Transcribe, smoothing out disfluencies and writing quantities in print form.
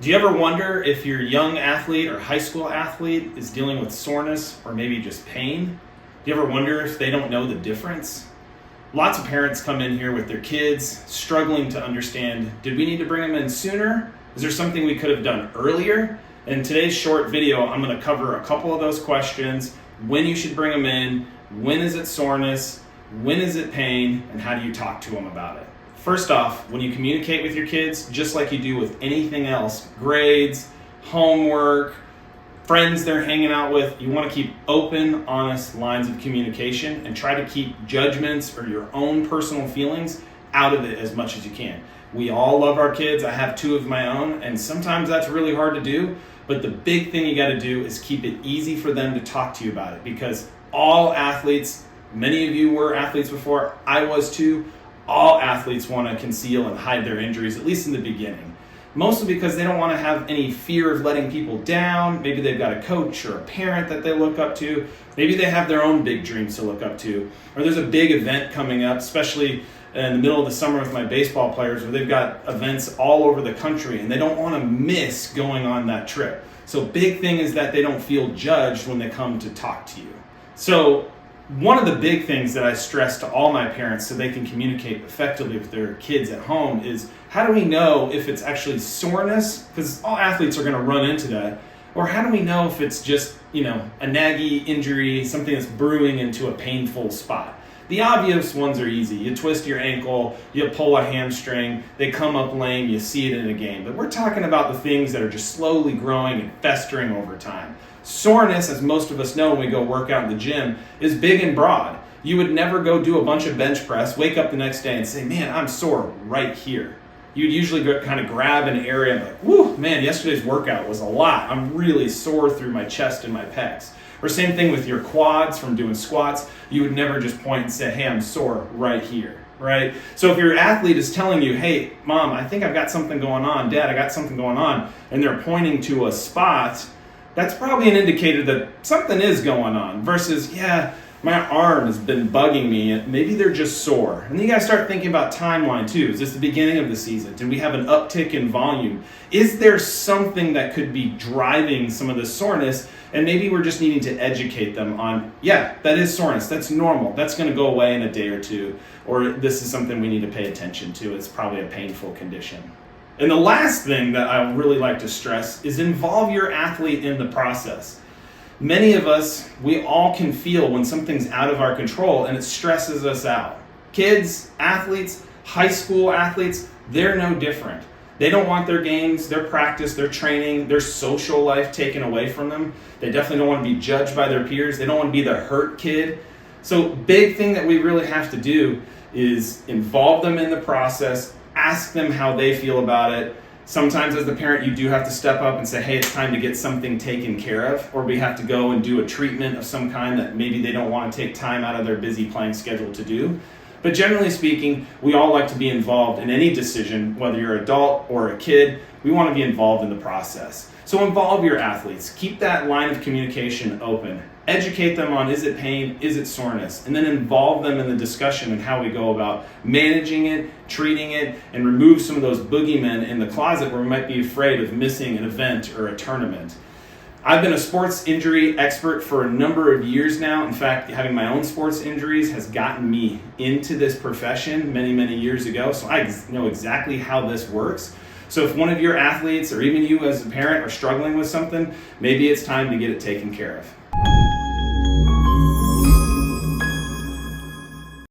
Do you ever wonder if your young athlete or high school athlete is dealing with soreness or maybe just pain? Do you ever wonder if they don't know the difference? Lots of parents come in here with their kids struggling to understand, did we need to bring them in sooner? Is there something we could have done earlier? In today's short video, I'm going to cover a couple of those questions: when you should bring them in, when is it soreness, when is it pain, and how do you talk to them about it? First off, when you communicate with your kids, just like you do with anything else, grades, homework, friends they're hanging out with, you want to keep open, honest lines of communication and try to keep judgments or your own personal feelings out of it as much as you can. We all love our kids. I have two of my own, and sometimes that's really hard to do, but the big thing you got to do is keep it easy for them to talk to you about it, because all athletes, many of you were athletes before, I was too, all athletes want to conceal and hide their injuries, at least in the beginning. Mostly because they don't want to have any fear of letting people down. Maybe they've got a coach or a parent that they look up to. Maybe they have their own big dreams to look up to. Or there's a big event coming up, especially in the middle of the summer with my baseball players, where they've got events all over the country and they don't want to miss going on that trip. So big thing is that they don't feel judged when they come to talk to you. So one of the big things that I stress to all my parents so they can communicate effectively with their kids at home is, how do we know if it's actually soreness? Because all athletes are going to run into that. Or how do we know if it's just, a naggy injury, something that's brewing into a painful spot? The obvious ones are easy. You twist your ankle, you pull a hamstring, they come up lame, you see it in a game. But we're talking about the things that are just slowly growing and festering over time. Soreness, as most of us know when we go work out in the gym, is big and broad. You would never go do a bunch of bench press, wake up the next day and say, man, I'm sore right here. You'd usually go kind of grab an area and be like, whoo, man, yesterday's workout was a lot. I'm really sore through my chest and my pecs. Or same thing with your quads from doing squats. You would never just point and say, hey, I'm sore right here, right? So if your athlete is telling you, hey, mom, I think I've got something going on, dad, I got something going on, and they're pointing to a spot, that's probably an indicator that something is going on, versus, yeah, my arm has been bugging me, and maybe they're just sore. And then you gotta start thinking about timeline too. Is this the beginning of the season? Did we have an uptick in volume? Is there something that could be driving some of the soreness? And maybe we're just needing to educate them on, yeah, that is soreness, that's normal, that's gonna go away in a day or two, or this is something we need to pay attention to, it's probably a painful condition. And the last thing that I really like to stress is involve your athlete in the process. Many of us, we all can feel when something's out of our control and it stresses us out. Kids, athletes, high school athletes, they're no different. They don't want their games, their practice, their training, their social life taken away from them. They definitely don't want to be judged by their peers. They don't want to be the hurt kid. So big thing that we really have to do is involve them in the process, ask them how they feel about it. Sometimes as the parent, you do have to step up and say, hey, it's time to get something taken care of, or we have to go and do a treatment of some kind that maybe they don't want to take time out of their busy playing schedule to do. But generally speaking, we all like to be involved in any decision, whether you're an adult or a kid. We want to be involved in the process. So involve your athletes. Keep that line of communication open. Educate them on, is it pain, is it soreness? And then involve them in the discussion and how we go about managing it, treating it, and remove some of those boogeymen in the closet where we might be afraid of missing an event or a tournament. I've been a sports injury expert for a number of years now. In fact, having my own sports injuries has gotten me into this profession many, many years ago. So I know exactly how this works. So if one of your athletes or even you as a parent are struggling with something, maybe it's time to get it taken care of.